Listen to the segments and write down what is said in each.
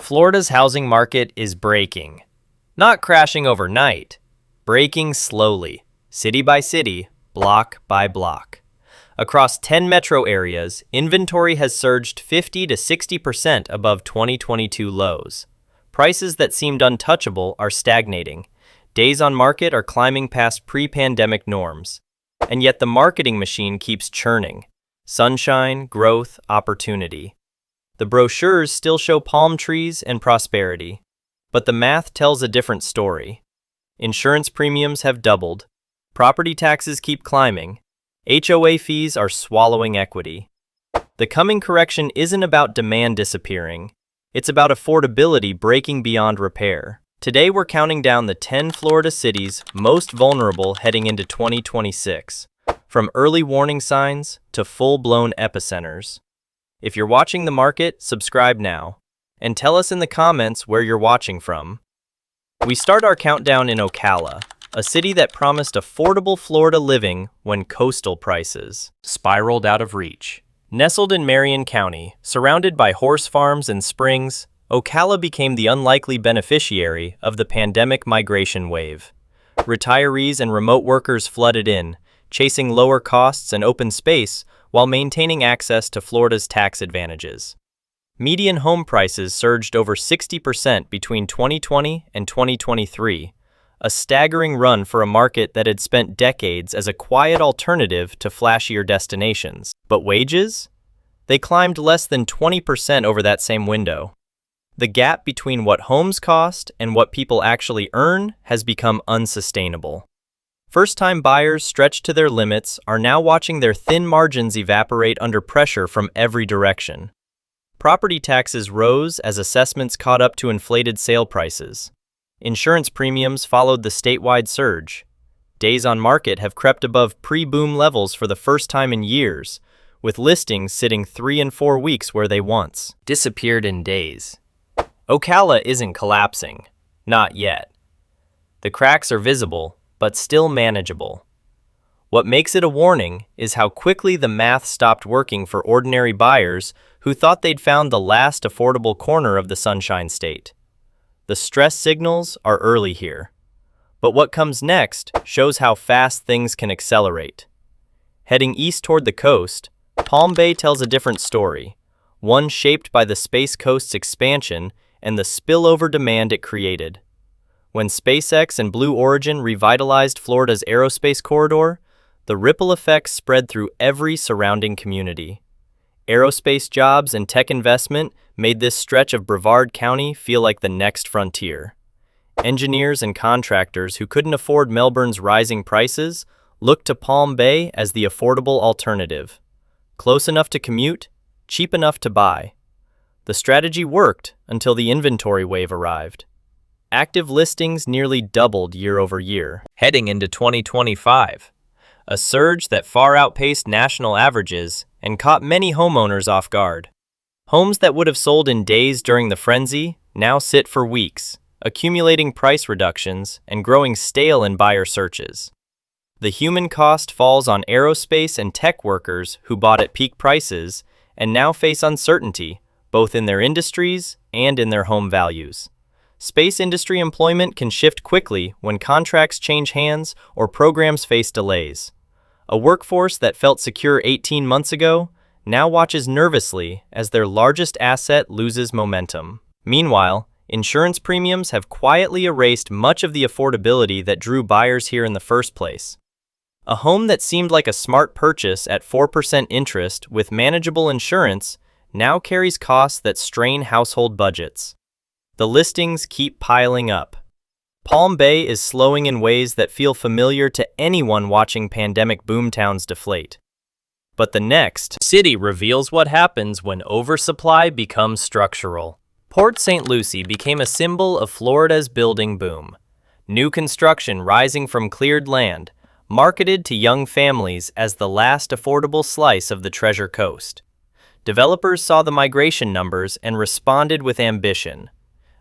Florida's housing market is breaking. Not crashing overnight, breaking slowly, city by city, block by block. Across 10 metro areas, inventory has surged 50 to 60% above 2022 lows. Prices that seemed untouchable are stagnating. Days on market are climbing past pre-pandemic norms. And yet the marketing machine keeps churning. Sunshine, growth, opportunity. The brochures still show palm trees and prosperity. But the math tells a different story. Insurance premiums have doubled. Property taxes keep climbing. HOA fees are swallowing equity. The coming correction isn't about demand disappearing. It's about affordability breaking beyond repair. Today we're counting down the 10 Florida cities most vulnerable heading into 2026. From early warning signs to full-blown epicenters. If you're watching the market, subscribe now. And tell us in the comments where you're watching from. We start our countdown in Ocala, a city that promised affordable Florida living when coastal prices spiraled out of reach. Nestled in Marion County, surrounded by horse farms and springs, Ocala became the unlikely beneficiary of the pandemic migration wave. Retirees and remote workers flooded in, chasing lower costs and open space while maintaining access to Florida's tax advantages. Median home prices surged over 60% between 2020 and 2023, a staggering run for a market that had spent decades as a quiet alternative to flashier destinations. But wages? They climbed less than 20% over that same window. The gap between what homes cost and what people actually earn has become unsustainable. First-time buyers stretched to their limits are now watching their thin margins evaporate under pressure from every direction. Property taxes rose as assessments caught up to inflated sale prices. Insurance premiums followed the statewide surge. Days on market have crept above pre-boom levels for the first time in years, with listings sitting 3 and 4 weeks where they once disappeared in days. Ocala isn't collapsing. Not yet. The cracks are visible, but still manageable. What makes it a warning is how quickly the math stopped working for ordinary buyers who thought they'd found the last affordable corner of the Sunshine State. The stress signals are early here. But what comes next shows how fast things can accelerate. Heading east toward the coast, Palm Bay tells a different story, one shaped by the Space Coast's expansion and the spillover demand it created. When SpaceX and Blue Origin revitalized Florida's aerospace corridor, the ripple effects spread through every surrounding community. Aerospace jobs and tech investment made this stretch of Brevard County feel like the next frontier. Engineers and contractors who couldn't afford Melbourne's rising prices looked to Palm Bay as the affordable alternative. Close enough to commute, cheap enough to buy. The strategy worked until the inventory wave arrived. Active listings nearly doubled year over year, heading into 2025, a surge that far outpaced national averages and caught many homeowners off guard. Homes that would have sold in days during the frenzy now sit for weeks, accumulating price reductions and growing stale in buyer searches. The human cost falls on aerospace and tech workers who bought at peak prices and now face uncertainty, both in their industries and in their home values. Space industry employment can shift quickly when contracts change hands or programs face delays. A workforce that felt secure 18 months ago now watches nervously as their largest asset loses momentum. Meanwhile, insurance premiums have quietly erased much of the affordability that drew buyers here in the first place. A home that seemed like a smart purchase at 4% interest with manageable insurance now carries costs that strain household budgets. The listings keep piling up. Palm Bay is slowing in ways that feel familiar to anyone watching pandemic boomtowns deflate. But the next city reveals what happens when oversupply becomes structural. Port St. Lucie became a symbol of Florida's building boom. New construction rising from cleared land, marketed to young families as the last affordable slice of the Treasure Coast. Developers saw the migration numbers and responded with ambition.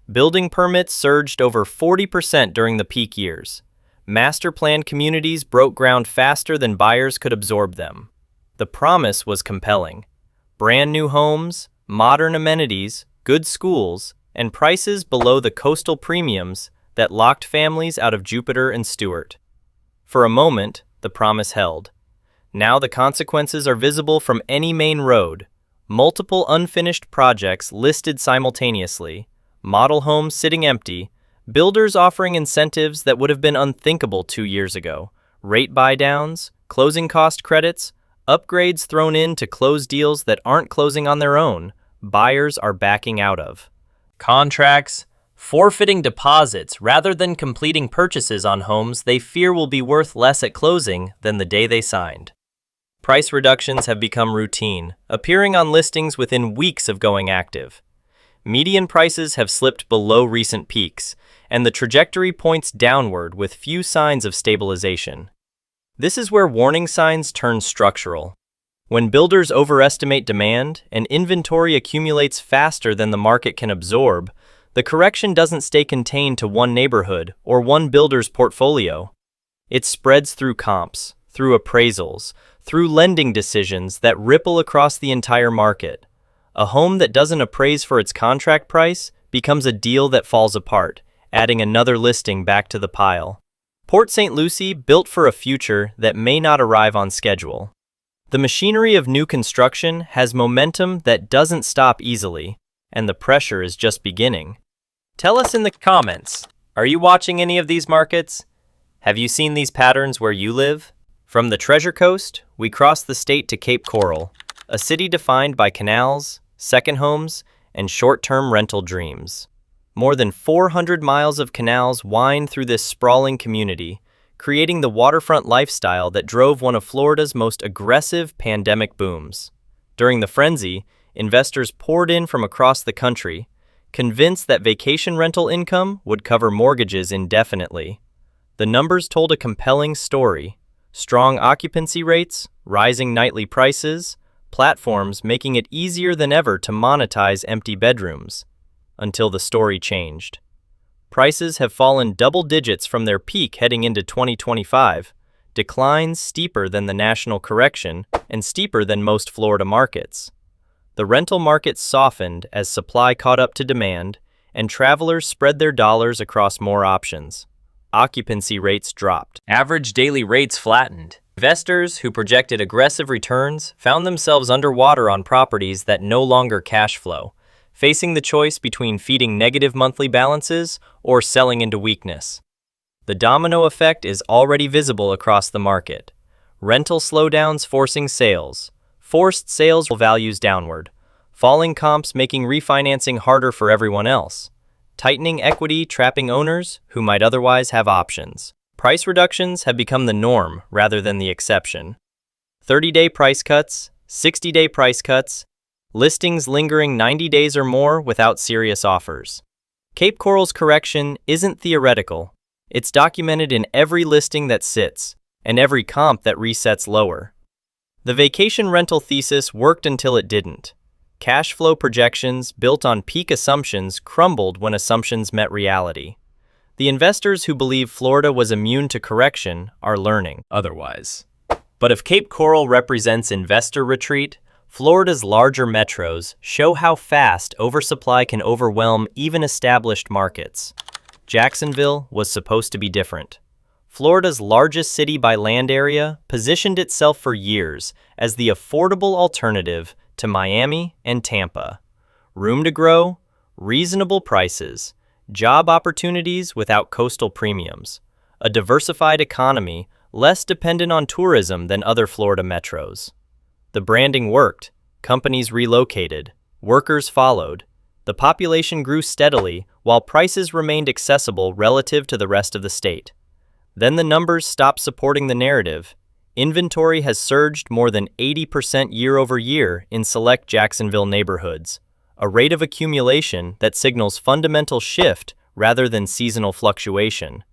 Building permits surged over 40% during the peak years. Master-planned communities broke ground faster than buyers could absorb them. The promise was compelling. Brand new homes, modern amenities, good schools, and prices below the coastal premiums that locked families out of Jupiter and Stewart. For a moment, the promise held. Now the consequences are visible from any main road. Multiple unfinished projects listed simultaneously, model homes sitting empty, builders offering incentives that would have been unthinkable 2 years ago, rate buy-downs, closing cost credits, upgrades thrown in to close deals that aren't closing on their own, buyers are backing out of. Contracts, forfeiting deposits rather than completing purchases on homes they fear will be worth less at closing than the day they signed. Price reductions have become routine, appearing on listings within weeks of going active. Median prices have slipped below recent peaks, and the trajectory points downward with few signs of stabilization. This is where warning signs turn structural. When builders overestimate demand and inventory accumulates faster than the market can absorb, the correction doesn't stay contained to one neighborhood or one builder's portfolio. It spreads through comps, through appraisals, through lending decisions that ripple across the entire market. A home that doesn't appraise for its contract price becomes a deal that falls apart, adding another listing back to the pile. Port St. Lucie built for a future that may not arrive on schedule. The machinery of new construction has momentum that doesn't stop easily, and the pressure is just beginning. Tell us in the comments, are you watching any of these markets? Have you seen these patterns where you live? From the Treasure Coast, we cross the state to Cape Coral, a city defined by canals, second homes, and short-term rental dreams. More than 400 miles of canals wind through this sprawling community, creating the waterfront lifestyle that drove one of Florida's most aggressive pandemic booms. During the frenzy, investors poured in from across the country, convinced that vacation rental income would cover mortgages indefinitely. The numbers told a compelling story: strong occupancy rates, rising nightly prices, platforms making it easier than ever to monetize empty bedrooms. Until the story changed. Prices have fallen double digits from their peak heading into 2025, declines steeper than the national correction and steeper than most Florida markets. The rental market softened as supply caught up to demand, and travelers spread their dollars across more options. Occupancy rates dropped. Average daily rates flattened. Investors who projected aggressive returns found themselves underwater on properties that no longer cash flow, facing the choice between feeding negative monthly balances or selling into weakness. The domino effect is already visible across the market. Rental slowdowns forcing sales, forced sales values downward, falling comps making refinancing harder for everyone else, tightening equity trapping owners who might otherwise have options. Price reductions have become the norm rather than the exception. 30-day price cuts, 60-day price cuts, listings lingering 90 days or more without serious offers. Cape Coral's correction isn't theoretical. It's documented in every listing that sits and every comp that resets lower. The vacation rental thesis worked until it didn't. Cash flow projections built on peak assumptions crumbled when assumptions met reality. The investors who believe Florida was immune to correction are learning otherwise. But if Cape Coral represents investor retreat, Florida's larger metros show how fast oversupply can overwhelm even established markets. Jacksonville was supposed to be different. Florida's largest city by land area positioned itself for years as the affordable alternative to Miami and Tampa. Room to grow, reasonable prices, job opportunities without coastal premiums, a diversified economy less dependent on tourism than other Florida metros. The branding worked, companies relocated, workers followed, the population grew steadily while prices remained accessible relative to the rest of the state. Then the numbers stopped supporting the narrative. Inventory has surged more than 80% year over year in select Jacksonville neighborhoods, a rate of accumulation that signals fundamental shift rather than seasonal fluctuation.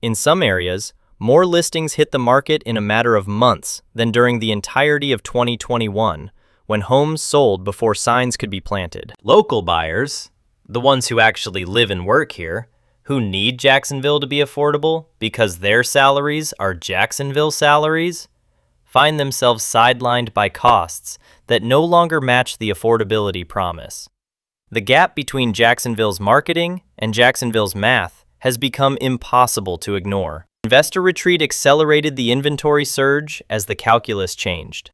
In some areas, more listings hit the market in a matter of months than during the entirety of 2021, when homes sold before signs could be planted. Local buyers, the ones who actually live and work here, who need Jacksonville to be affordable because their salaries are Jacksonville salaries, find themselves sidelined by costs that no longer match the affordability promise. The gap between Jacksonville's marketing and Jacksonville's math has become impossible to ignore. Investor retreat accelerated the inventory surge as the calculus changed.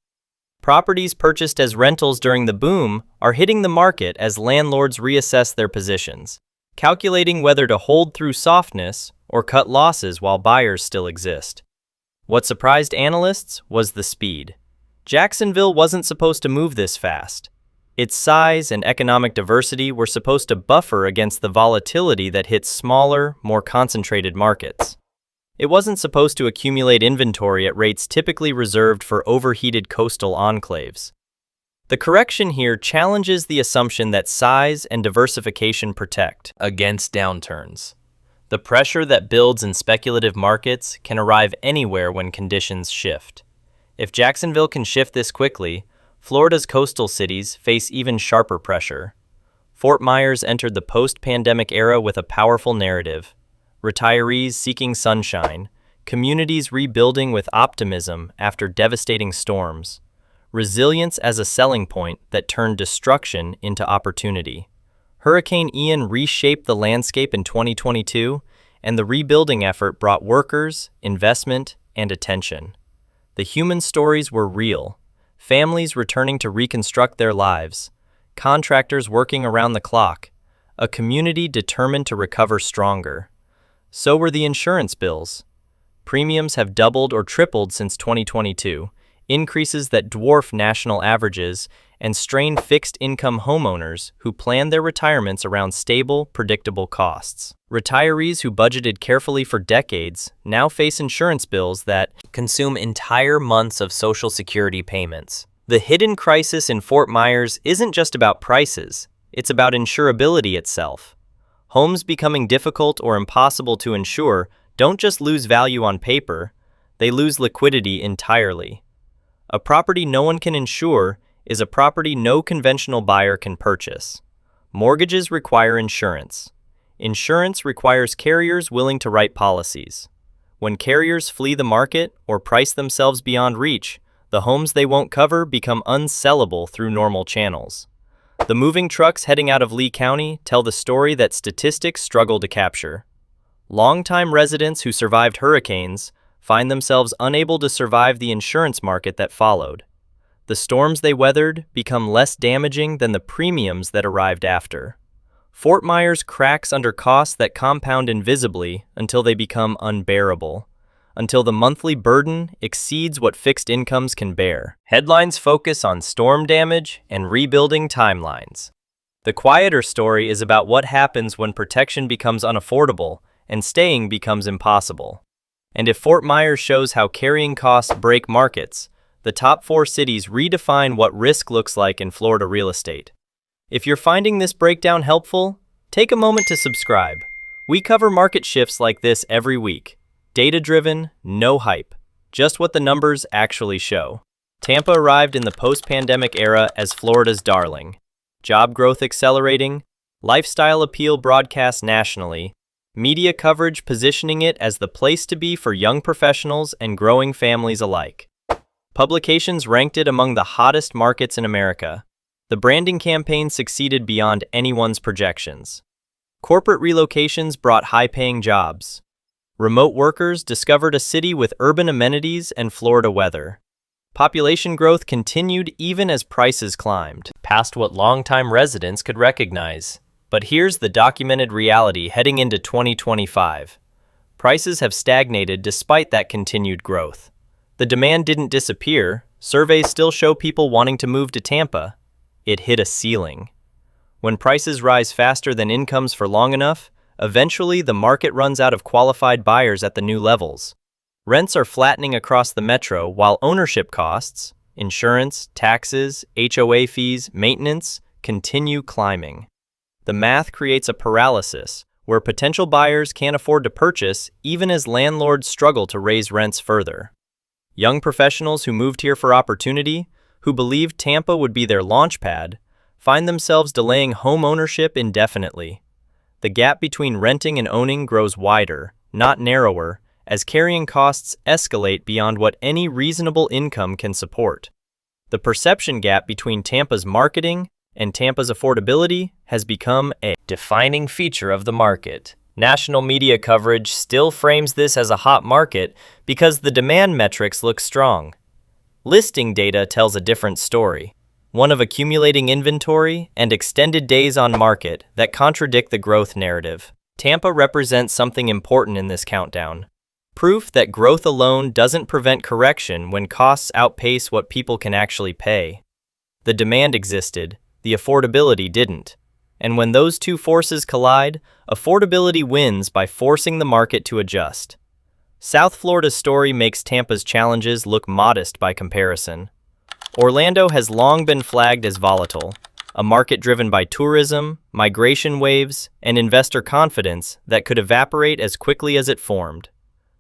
Properties purchased as rentals during the boom are hitting the market as landlords reassess their positions, calculating whether to hold through softness or cut losses while buyers still exist. What surprised analysts was the speed. Jacksonville wasn't supposed to move this fast. Its size and economic diversity were supposed to buffer against the volatility that hits smaller, more concentrated markets. It wasn't supposed to accumulate inventory at rates typically reserved for overheated coastal enclaves. The correction here challenges the assumption that size and diversification protect against downturns. The pressure that builds in speculative markets can arrive anywhere when conditions shift. If Jacksonville can shift this quickly, Florida's coastal cities face even sharper pressure. Fort Myers entered the post-pandemic era with a powerful narrative. Retirees seeking sunshine, communities rebuilding with optimism after devastating storms, resilience as a selling point that turned destruction into opportunity. Hurricane Ian reshaped the landscape in 2022, and the rebuilding effort brought workers, investment, and attention. The human stories were real. Families returning to reconstruct their lives, contractors working around the clock, a community determined to recover stronger. So were the insurance bills. Premiums have doubled or tripled since 2022, increases that dwarf national averages and strain fixed-income homeowners who plan their retirements around stable, predictable costs. Retirees who budgeted carefully for decades now face insurance bills that consume entire months of Social Security payments. The hidden crisis in Fort Myers isn't just about prices, it's about insurability itself. Homes becoming difficult or impossible to insure don't just lose value on paper, they lose liquidity entirely. A property no one can insure is a property no conventional buyer can purchase. Mortgages require insurance. Insurance requires carriers willing to write policies. When carriers flee the market or price themselves beyond reach, the homes they won't cover become unsellable through normal channels. The moving trucks heading out of Lee County tell the story that statistics struggle to capture. Longtime residents who survived hurricanes find themselves unable to survive the insurance market that followed. The storms they weathered become less damaging than the premiums that arrived after. Fort Myers cracks under costs that compound invisibly until they become unbearable, until the monthly burden exceeds what fixed incomes can bear. Headlines focus on storm damage and rebuilding timelines. The quieter story is about what happens when protection becomes unaffordable and staying becomes impossible. And if Fort Myers shows how carrying costs break markets, the top 4 cities redefine what risk looks like in Florida real estate. If you're finding this breakdown helpful, take a moment to subscribe. We cover market shifts like this every week. Data-driven, no hype, just what the numbers actually show. Tampa arrived in the post-pandemic era as Florida's darling. Job growth accelerating, lifestyle appeal broadcast nationally, media coverage positioning it as the place to be for young professionals and growing families alike. Publications ranked it among the hottest markets in America. The branding campaign succeeded beyond anyone's projections. Corporate relocations brought high-paying jobs. Remote workers discovered a city with urban amenities and Florida weather. Population growth continued even as prices climbed, past what longtime residents could recognize. But here's the documented reality heading into 2025. Prices have stagnated despite that continued growth. The demand didn't disappear. Surveys still show people wanting to move to Tampa. It hit a ceiling. When prices rise faster than incomes for long enough, eventually the market runs out of qualified buyers at the new levels. Rents are flattening across the metro while ownership costs, insurance, taxes, HOA fees, maintenance, continue climbing. The math creates a paralysis where potential buyers can't afford to purchase even as landlords struggle to raise rents further. Young professionals who moved here for opportunity, who believed Tampa would be their launchpad, find themselves delaying home ownership indefinitely. The gap between renting and owning grows wider, not narrower, as carrying costs escalate beyond what any reasonable income can support. The perception gap between Tampa's marketing and Tampa's affordability has become a defining feature of the market. National media coverage still frames this as a hot market because the demand metrics look strong. Listing data tells a different story, one of accumulating inventory and extended days on market that contradict the growth narrative. Tampa represents something important in this countdown. Proof that growth alone doesn't prevent correction when costs outpace what people can actually pay. The demand existed, the affordability didn't. And when those two forces collide, affordability wins by forcing the market to adjust. South Florida's story makes Tampa's challenges look modest by comparison. Orlando has long been flagged as volatile, a market driven by tourism, migration waves, and investor confidence that could evaporate as quickly as it formed.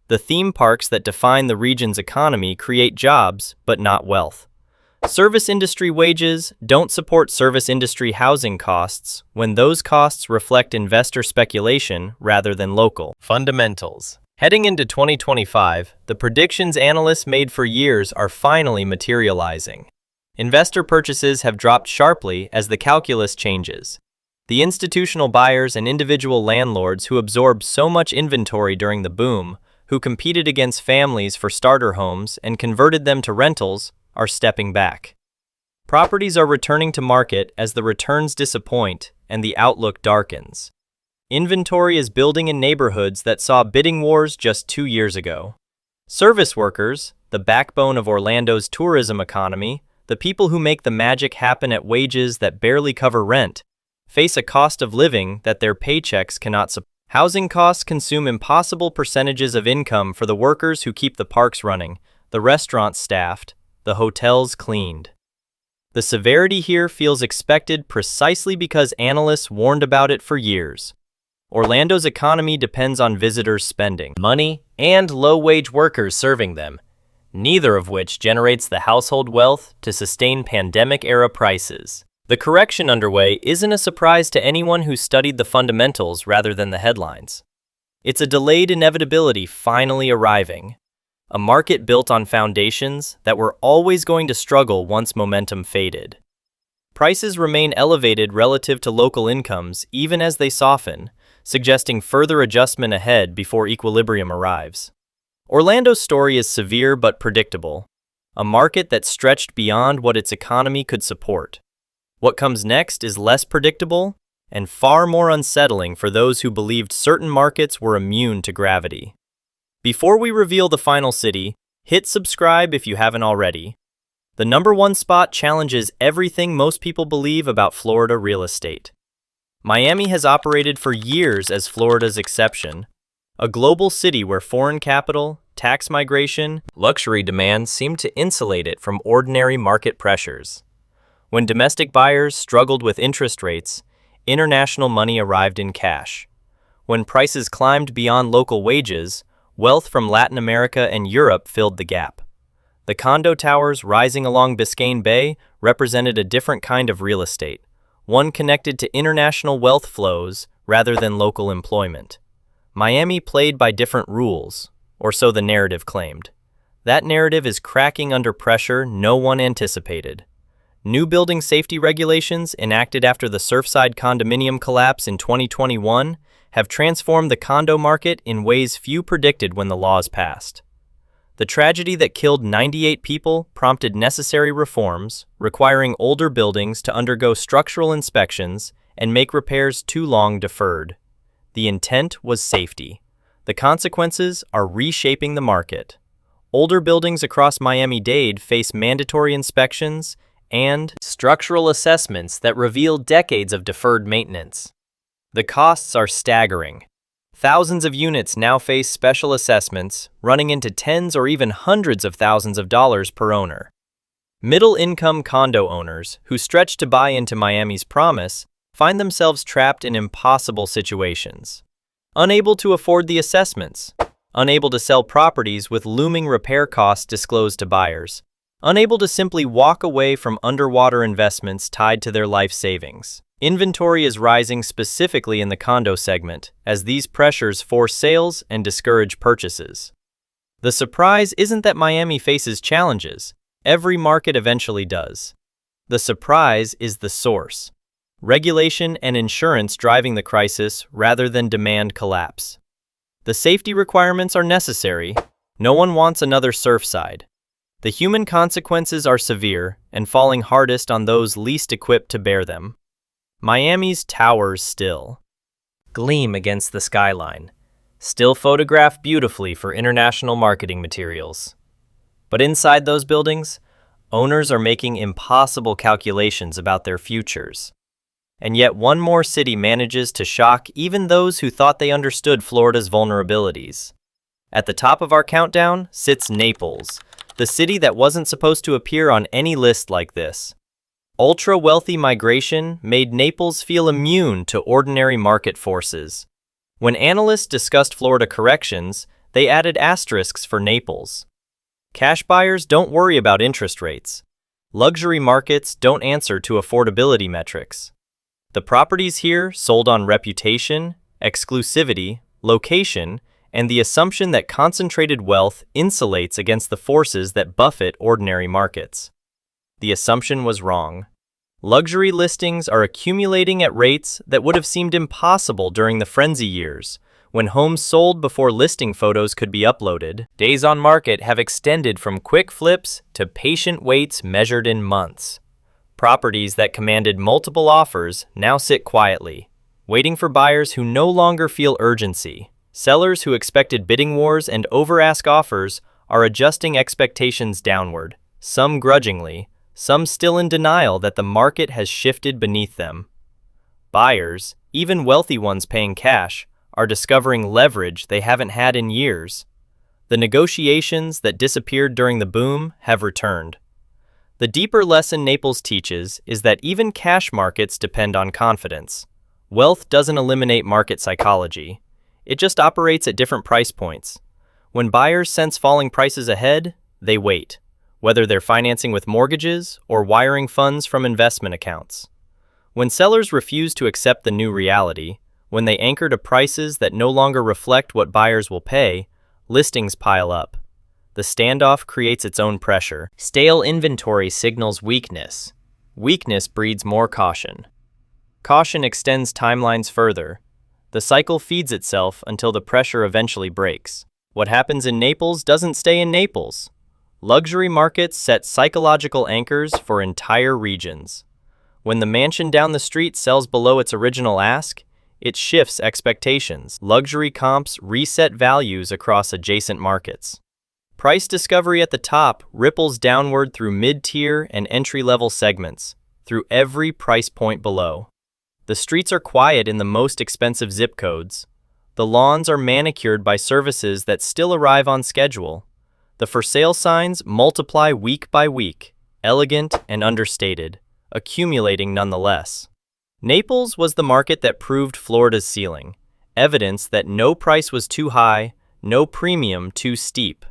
The theme parks that define the region's economy create jobs, but not wealth. Service industry wages don't support service industry housing costs when those costs reflect investor speculation rather than local fundamentals. Heading into 2025, the predictions analysts made for years are finally materializing. Investor purchases have dropped sharply as the calculus changes. The institutional buyers and individual landlords who absorbed so much inventory during the boom, who competed against families for starter homes and converted them to rentals, are stepping back. Properties are returning to market as the returns disappoint and the outlook darkens. Inventory is building in neighborhoods that saw bidding wars just 2 years ago. Service workers, the backbone of Orlando's tourism economy, the people who make the magic happen at wages that barely cover rent, face a cost of living that their paychecks cannot support. Housing costs consume impossible percentages of income for the workers who keep the parks running, the restaurants staffed, the hotels cleaned. The severity here feels expected precisely because analysts warned about it for years. Orlando's economy depends on visitors spending money and low-wage workers serving them, neither of which generates the household wealth to sustain pandemic-era prices. The correction underway isn't a surprise to anyone who studied the fundamentals rather than the headlines. It's a delayed inevitability finally arriving, a market built on foundations that were always going to struggle once momentum faded. Prices remain elevated relative to local incomes even as they soften, suggesting further adjustment ahead before equilibrium arrives. Orlando's story is severe but predictable, a market that stretched beyond what its economy could support. What comes next is less predictable and far more unsettling for those who believed certain markets were immune to gravity. Before we reveal the final city, hit subscribe if you haven't already. The #1 spot challenges everything most people believe about Florida real estate. Miami has operated for years as Florida's exception, a global city where foreign capital, tax migration, luxury demands seem to insulate it from ordinary market pressures. When domestic buyers struggled with interest rates, international money arrived in cash. When prices climbed beyond local wages, wealth from Latin America and Europe filled the gap. The condo towers rising along Biscayne Bay represented a different kind of real estate, one connected to international wealth flows rather than local employment. Miami played by different rules, or so the narrative claimed. That narrative is cracking under pressure no one anticipated. New building safety regulations enacted after the Surfside condominium collapse in 2021 have transformed the condo market in ways few predicted when the laws passed. The tragedy that killed 98 people prompted necessary reforms, requiring older buildings to undergo structural inspections and make repairs too long deferred. The intent was safety. The consequences are reshaping the market. Older buildings across Miami-Dade face mandatory inspections and structural assessments that reveal decades of deferred maintenance. The costs are staggering. Thousands of units now face special assessments, running into tens or even hundreds of thousands of dollars per owner. Middle-income condo owners who stretch to buy into Miami's promise find themselves trapped in impossible situations. Unable to afford the assessments, unable to sell properties with looming repair costs disclosed to buyers, unable to simply walk away from underwater investments tied to their life savings. Inventory is rising specifically in the condo segment as these pressures force sales and discourage purchases. The surprise isn't that Miami faces challenges. Every market eventually does. The surprise is the source. Regulation and insurance driving the crisis rather than demand collapse. The safety requirements are necessary. No one wants another Surfside. The human consequences are severe and falling hardest on those least equipped to bear them. Miami's towers still gleam against the skyline, still photographed beautifully for international marketing materials. But inside those buildings, owners are making impossible calculations about their futures. And yet one more city manages to shock even those who thought they understood Florida's vulnerabilities. At the top of our countdown sits Naples, the city that wasn't supposed to appear on any list like this. Ultra-wealthy migration made Naples feel immune to ordinary market forces. When analysts discussed Florida corrections, they added asterisks for Naples. Cash buyers don't worry about interest rates. Luxury markets don't answer to affordability metrics. The properties here sold on reputation, exclusivity, location, and the assumption that concentrated wealth insulates against the forces that buffet ordinary markets. The assumption was wrong. Luxury listings are accumulating at rates that would have seemed impossible during the frenzy years, when homes sold before listing photos could be uploaded. Days on market have extended from quick flips to patient waits measured in months. Properties that commanded multiple offers now sit quietly, waiting for buyers who no longer feel urgency. Sellers who expected bidding wars and over-ask offers are adjusting expectations downward, some grudgingly, some still in denial that the market has shifted beneath them. Buyers, even wealthy ones paying cash, are discovering leverage they haven't had in years. The negotiations that disappeared during the boom have returned. The deeper lesson Naples teaches is that even cash markets depend on confidence. Wealth doesn't eliminate market psychology. It just operates at different price points. When buyers sense falling prices ahead, they wait, whether they're financing with mortgages or wiring funds from investment accounts. When sellers refuse to accept the new reality, when they anchor to prices that no longer reflect what buyers will pay, listings pile up. The standoff creates its own pressure. Stale inventory signals weakness. Weakness breeds more caution. Caution extends timelines further. The cycle feeds itself until the pressure eventually breaks. What happens in Naples doesn't stay in Naples. Luxury markets set psychological anchors for entire regions. When the mansion down the street sells below its original ask, it shifts expectations. Luxury comps reset values across adjacent markets. Price discovery at the top ripples downward through mid-tier and entry-level segments, through every price point below. The streets are quiet in the most expensive zip codes. The lawns are manicured by services that still arrive on schedule. The for sale signs multiply week by week, elegant and understated, accumulating nonetheless. Naples was the market that proved Florida's ceiling, evidence that no price was too high, no premium too steep.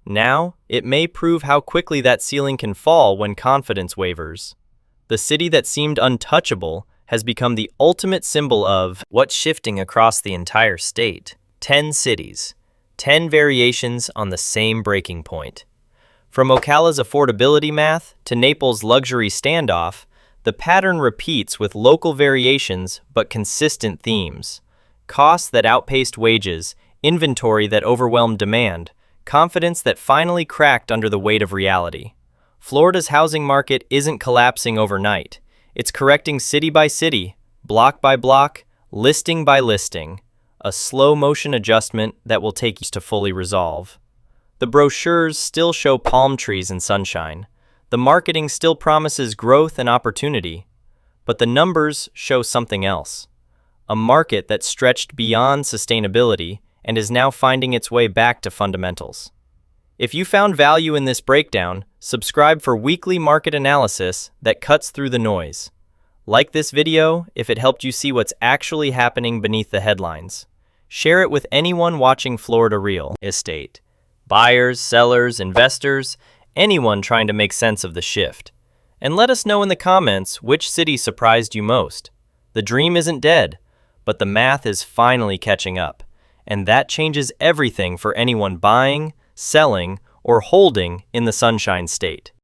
Now, it may prove how quickly that ceiling can fall when confidence wavers. The city that seemed untouchable has become the ultimate symbol of what's shifting across the entire state. 10 cities, 10 variations on the same breaking point. From Ocala's affordability math to Naples' luxury standoff, the pattern repeats with local variations but consistent themes. Costs that outpaced wages, inventory that overwhelmed demand, confidence that finally cracked under the weight of reality. Florida's housing market isn't collapsing overnight. It's correcting city by city, block by block, listing by listing, a slow-motion adjustment that will take years to fully resolve. The brochures still show palm trees and sunshine. The marketing still promises growth and opportunity. But the numbers show something else. A market that stretched beyond sustainability and is now finding its way back to fundamentals. If you found value in this breakdown, subscribe for weekly market analysis that cuts through the noise. Like this video if it helped you see what's actually happening beneath the headlines. Share it with anyone watching Florida Real Estate. Buyers, sellers, investors, anyone trying to make sense of the shift. And let us know in the comments which city surprised you most. The dream isn't dead, but the math is finally catching up. And that changes everything for anyone buying, selling, or holding in the Sunshine State.